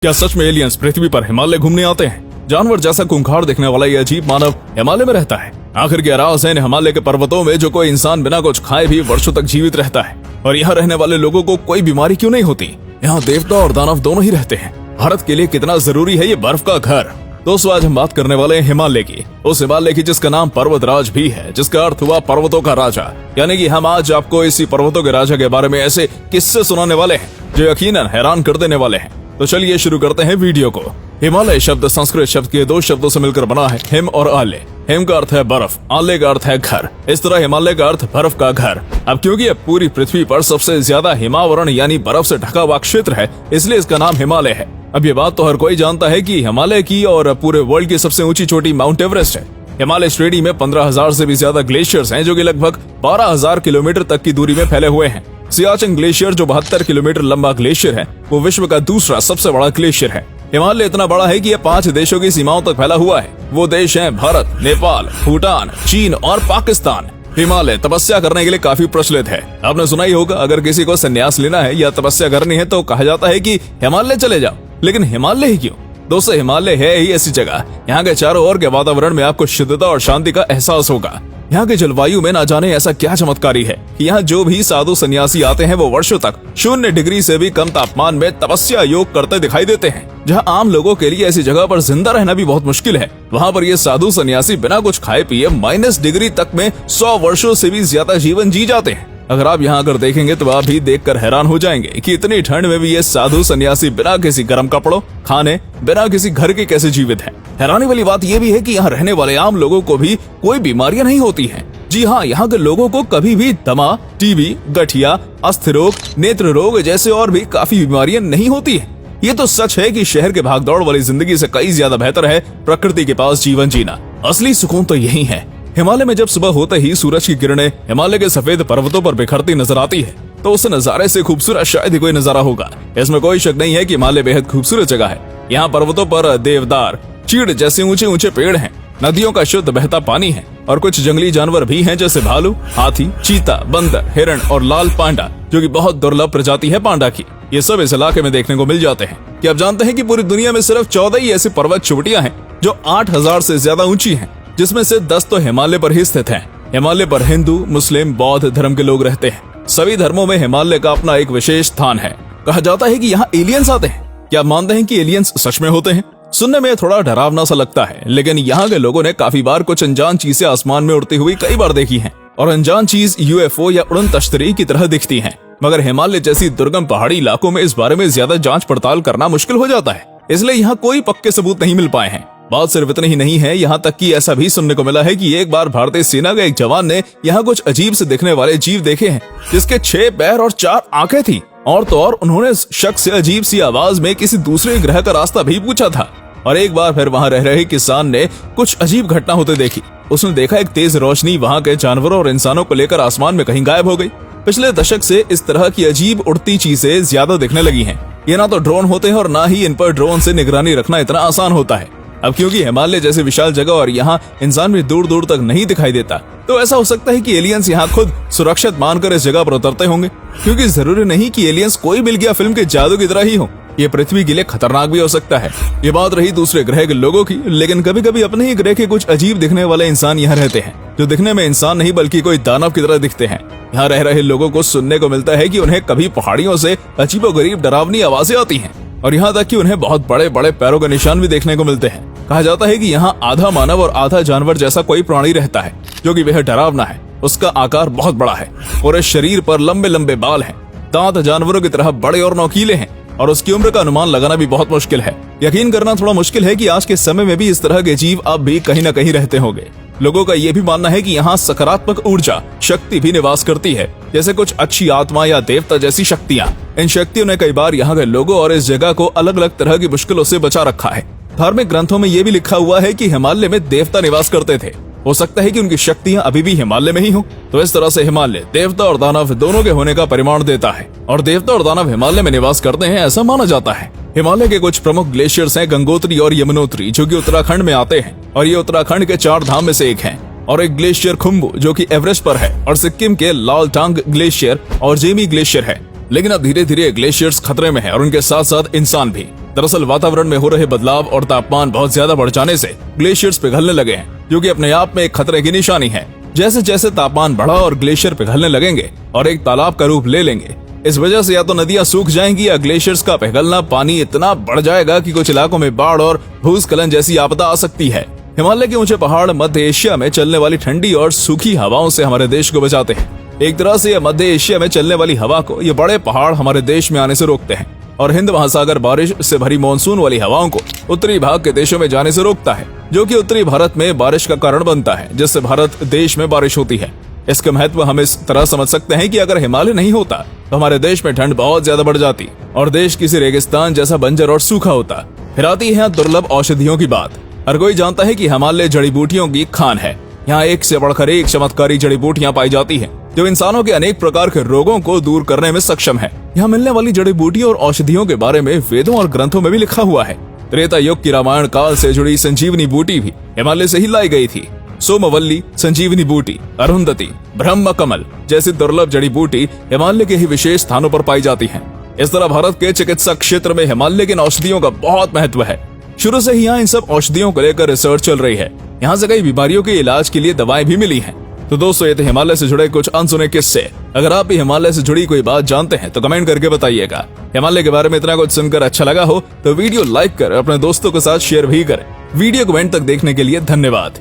क्या सच में एलियंस पृथ्वी पर हिमालय घूमने आते हैं? जानवर जैसा खूंखार दिखने वाला ये अजीब मानव हिमालय में रहता है। आखिर क्या राज है इन हिमालय के पर्वतों में जो कोई इंसान बिना कुछ खाए भी वर्षों तक जीवित रहता है? और यहाँ रहने वाले लोगों को कोई बीमारी क्यों नहीं होती? यहाँ देवता और दानव दोनों ही रहते हैं। भारत के लिए कितना जरूरी है ये बर्फ का घर। दोस्तों, आज हम बात करने वाले हैं हिमालय की, उस हिमालय की जिसका नाम पर्वतराज भी है, जिसका अर्थ हुआ पर्वतों का राजा। यानी कि हम आज आपको इसी पर्वतों के राजा के बारे में ऐसे किस्से सुनाने वाले हैं जो यकीनन हैरान कर देने वाले हैं। तो चलिए शुरू करते हैं वीडियो को। हिमालय शब्द संस्कृत शब्द के दो शब्दों से मिलकर बना है, हिम और आले। हिम का अर्थ है बर्फ, आले का अर्थ है घर। इस तरह हिमालय का अर्थ बर्फ का घर। अब क्योंकि यह पूरी पृथ्वी पर सबसे ज्यादा हिमावरण यानी बर्फ से ढका हुआ क्षेत्र है, इसलिए इसका नाम हिमालय है। अब ये बात तो हर कोई जानता है कि हिमालय की और पूरे वर्ल्ड की सबसे ऊंची चोटी माउंट एवरेस्ट है। हिमालय श्रेणी में 15,000 से भी ज्यादा ग्लेशियर्स हैं जो कि लगभग 12,000 किलोमीटर तक की दूरी में फैले हुए हैं। सियाचिन ग्लेशियर जो 72 किलोमीटर लंबा ग्लेशियर है, वो विश्व का दूसरा सबसे बड़ा ग्लेशियर है। हिमालय इतना बड़ा है कि यह 5 देशों की सीमाओं तक फैला हुआ है। वो देश हैं भारत, नेपाल, भूटान, चीन और पाकिस्तान। हिमालय तपस्या करने के लिए काफी प्रचलित है। आपने सुना ही होगा, अगर किसी को संन्यास लेना है या तपस्या करनी है तो कहा जाता है कि हिमालय चले जाओ। लेकिन हिमालय ही क्यों? दोस्तों, हिमालय है ही ऐसी जगह, यहाँ के चारों ओर के वातावरण में आपको शुद्धता और शांति का एहसास होगा। यहाँ की जलवायु में ना जाने ऐसा क्या चमत्कारी है कि यहाँ जो भी साधु सन्यासी आते हैं वो वर्षों तक 0 डिग्री से भी कम तापमान में तपस्या योग करते दिखाई देते हैं। जहाँ आम लोगों के लिए ऐसी जगह पर जिंदा रहना भी बहुत मुश्किल है, वहाँ पर ये साधु सन्यासी बिना कुछ खाए पिए -, डिग्री तक में 100 वर्षों से भी ज्यादा जीवन जी जाते हैं। अगर आप यहाँ आकर देखेंगे तो आप भी देखकर हैरान हो जाएंगे कि इतनी ठंड में भी ये साधु सन्यासी बिना किसी गर्म कपड़ों, खाने, बिना किसी घर के कैसे जीवित हैं। हैरानी वाली बात यह भी है कि यहाँ रहने वाले आम लोगों को भी कोई बीमारियां नहीं होती हैं। जी हाँ, यहाँ के लोगों को कभी भी दमा, टीबी, गठिया, अस्थि रोग, नेत्र रोग जैसे और भी काफी बीमारियां नहीं होती है। ये तो सच है कि शहर के भागदौड़ वाली जिंदगी से कई ज्यादा बेहतर है प्रकृति के पास जीवन जीना। असली सुकून तो यही है। हिमालय में जब सुबह होते ही सूरज की किरणें हिमालय के सफेद पर्वतों पर बिखरती नजर आती है तो उस नजारे से खूबसूरत शायद ही कोई नजारा होगा। इसमें कोई शक नहीं है कि हिमालय बेहद खूबसूरत जगह है। यहाँ पर्वतों पर देवदार, चीड़ जैसे ऊंचे ऊंचे पेड़ हैं, नदियों का शुद्ध बहता पानी है और कुछ जंगली जानवर भी हैं जैसे भालू, हाथी, चीता, बंदर, हिरण और लाल पांडा, जो कि बहुत दुर्लभ प्रजाति है पांडा की। ये सब इस इलाके में देखने को मिल जाते हैं। क्या आप जानते हैं कि पूरी दुनिया में सिर्फ 14 ही ऐसी पर्वत चोटियां हैं जो 8,000 से ज्यादा ऊंची हैं, जिसमें से 10 तो हिमालय पर ही स्थित हैं। हिमालय पर हिंदू, मुस्लिम, बौद्ध धर्म के लोग रहते हैं। सभी धर्मों में हिमालय का अपना एक विशेष स्थान है। कहा जाता है कि यहाँ एलियंस आते हैं। क्या आप मानते हैं कि एलियंस सच में होते हैं? सुनने में थोड़ा डरावना सा लगता है, लेकिन यहाँ के लोगों ने काफी बार कुछ अनजान चीजें आसमान में उड़ती हुई कई बार देखी हैं और अनजान चीज UFO या उड़न तश्तरी की तरह दिखती है। मगर हिमालय जैसी दुर्गम पहाड़ी इलाकों में इस बारे में ज्यादा जांच पड़ताल करना मुश्किल हो जाता है, इसलिए यहाँ कोई पक्के सबूत नहीं मिल पाए हैं। बात सिर्फ इतनी ही नहीं है, यहाँ तक कि ऐसा भी सुनने को मिला है कि एक बार भारतीय सेना का एक जवान ने यहाँ कुछ अजीब से दिखने वाले जीव देखे हैं जिसके 6 पैर और 4 आंखें थी। और तो और उन्होंने शख्स से अजीब सी आवाज में किसी दूसरे ग्रह का रास्ता भी पूछा था। और एक बार फिर वहाँ रह रहे किसान ने कुछ अजीब घटना होते देखी। उसने देखा एक तेज रोशनी वहाँ के जानवरों और इंसानों को लेकर आसमान में कहीं गायब हो गई। पिछले दशक से इस तरह की अजीब उड़ती चीजें ज्यादा दिखने लगी हैं। ये ना तो ड्रोन होते हैं और ना ही इन पर ड्रोन से निगरानी रखना इतना आसान होता है। अब क्योंकि हिमालय जैसे विशाल जगह और यहाँ इंसान भी दूर दूर तक नहीं दिखाई देता, तो ऐसा हो सकता है कि एलियंस यहाँ खुद सुरक्षित मानकर इस जगह पर उतरते होंगे। क्योंकि जरूरी नहीं कि एलियंस कोई मिल गया फिल्म के जादू की तरह ही हो। ये पृथ्वी के लिए खतरनाक भी हो सकता है। ये बात रही दूसरे ग्रह के लोगों की, लेकिन कभी कभी अपने ही ग्रह के कुछ अजीब दिखने वाले इंसान यहाँ रहते हैं, जो दिखने में इंसान नहीं बल्कि कोई दानव की तरह दिखते हैं। यहाँ रह रहे लोगों को सुनने को मिलता है कि उन्हें कभी पहाड़ियों से अजीबोगरीब डरावनी आवाजें आती हैं और यहाँ तक कि उन्हें बहुत बड़े बड़े पैरों के निशान भी देखने को मिलते हैं। कहा जाता है कि यहाँ आधा मानव और आधा जानवर जैसा कोई प्राणी रहता है जो कि बेहद डरावना है। उसका आकार बहुत बड़ा है और इस शरीर पर लंबे लंबे बाल हैं। दांत जानवरों की तरह बड़े और नोकीले हैं और उसकी उम्र का अनुमान लगाना भी बहुत मुश्किल है। यकीन करना थोड़ा मुश्किल है कि आज के समय में भी इस तरह के जीव अब भी कहीं न कहीं रहते होंगे। लोगों का यह भी मानना है कि यहाँ सकारात्मक ऊर्जा शक्ति भी निवास करती है, जैसे कुछ अच्छी आत्मा या देवता जैसी शक्तियाँ। इन शक्तियों ने कई बार यहाँ के लोगों और इस जगह को अलग अलग तरह की मुश्किलों से बचा रखा है। धार्मिक ग्रंथों में यह भी लिखा हुआ है कि हिमालय में देवता निवास करते थे। हो सकता है कि उनकी शक्तियां अभी भी हिमालय में ही हो। तो इस तरह से हिमालय देवता और दानव दोनों के होने का परिमाण देता है और देवता और दानव हिमालय में निवास करते हैं ऐसा माना जाता है। हिमालय के कुछ प्रमुख ग्लेशियर्स हैं गंगोत्री और यमुनोत्री, जो कि उत्तराखंड में आते हैं और ये उत्तराखंड के 4 धाम में से एक है। और एक ग्लेशियर खुम्बु जो कि एवरेस्ट पर है और सिक्किम के लालटांग ग्लेशियर और जेमी ग्लेशियर है। लेकिन अब धीरे धीरे ग्लेशियर्स खतरे में है और उनके साथ साथ इंसान भी। दरअसल वातावरण में हो रहे बदलाव और तापमान बहुत ज्यादा बढ़ जाने से ग्लेशियर्स पिघलने लगे हैं, जो कि अपने आप में एक खतरे की निशानी है। जैसे जैसे तापमान बढ़ा और ग्लेशियर पिघलने लगेंगे और एक तालाब का रूप ले लेंगे, इस वजह से या तो नदियां सूख जाएंगी या ग्लेशियर्स का पिघलना पानी इतना बढ़ जाएगा कि कुछ इलाकों में बाढ़ और भूस्खलन जैसी आपदा आ सकती है। हिमालय के ऊंचे पहाड़ मध्य एशिया में चलने वाली ठंडी और सूखी हवाओं से हमारे देश को बचाते हैं। एक तरह से मध्य एशिया में चलने वाली हवा को ये बड़े पहाड़ हमारे देश में आने से रोकते हैं और हिंद महासागर बारिश से भरी मानसून वाली हवाओं को उत्तरी भाग के देशों में जाने से रोकता है, जो कि उत्तरी भारत में बारिश का कारण बनता है, जिससे भारत देश में बारिश होती है। इसका महत्व हम इस तरह समझ सकते हैं कि अगर हिमालय नहीं होता तो हमारे देश में ठंड बहुत ज्यादा बढ़ जाती और देश किसी रेगिस्तान जैसा बंजर और सूखा होता। फिर आती है दुर्लभ औषधियों की बात। हर कोई जानता है कि हिमालय जड़ी बूटियों की खान है। यहाँ एक से बढ़कर एक चमत्कारी जड़ी बूटियां पाई जाती हैं, जो इंसानों के अनेक प्रकार के रोगों को दूर करने में सक्षम है। यहाँ मिलने वाली जड़ी बूटियों और औषधियों के बारे में वेदों और ग्रंथों में भी लिखा हुआ है। त्रेता युग की रामायण काल से जुड़ी संजीवनी बूटी भी हिमालय से ही लाई गई थी। सोमवल्ली, संजीवनी बूटी, अरुंधति, ब्रह्म कमल जैसी दुर्लभ जड़ी बूटी हिमालय के ही विशेष स्थानों पर पाई जाती हैं। इस तरह भारत के चिकित्सा क्षेत्र में हिमालय के औषधियों का बहुत महत्व है। शुरू से ही यहाँ इन सब औषधियों को लेकर रिसर्च चल रही है। यहाँ से कई बीमारियों के इलाज के लिए दवाएं भी मिली हैं। तो दोस्तों, ये थे हिमालय से जुड़े कुछ अनसुने किस्से। अगर आप भी हिमालय से जुड़ी कोई बात जानते हैं तो कमेंट करके बताइएगा। हिमालय के बारे में इतना कुछ सुनकर अच्छा लगा हो तो वीडियो लाइक कर अपने दोस्तों के साथ शेयर भी करें। वीडियो को एंड तक देखने के लिए धन्यवाद।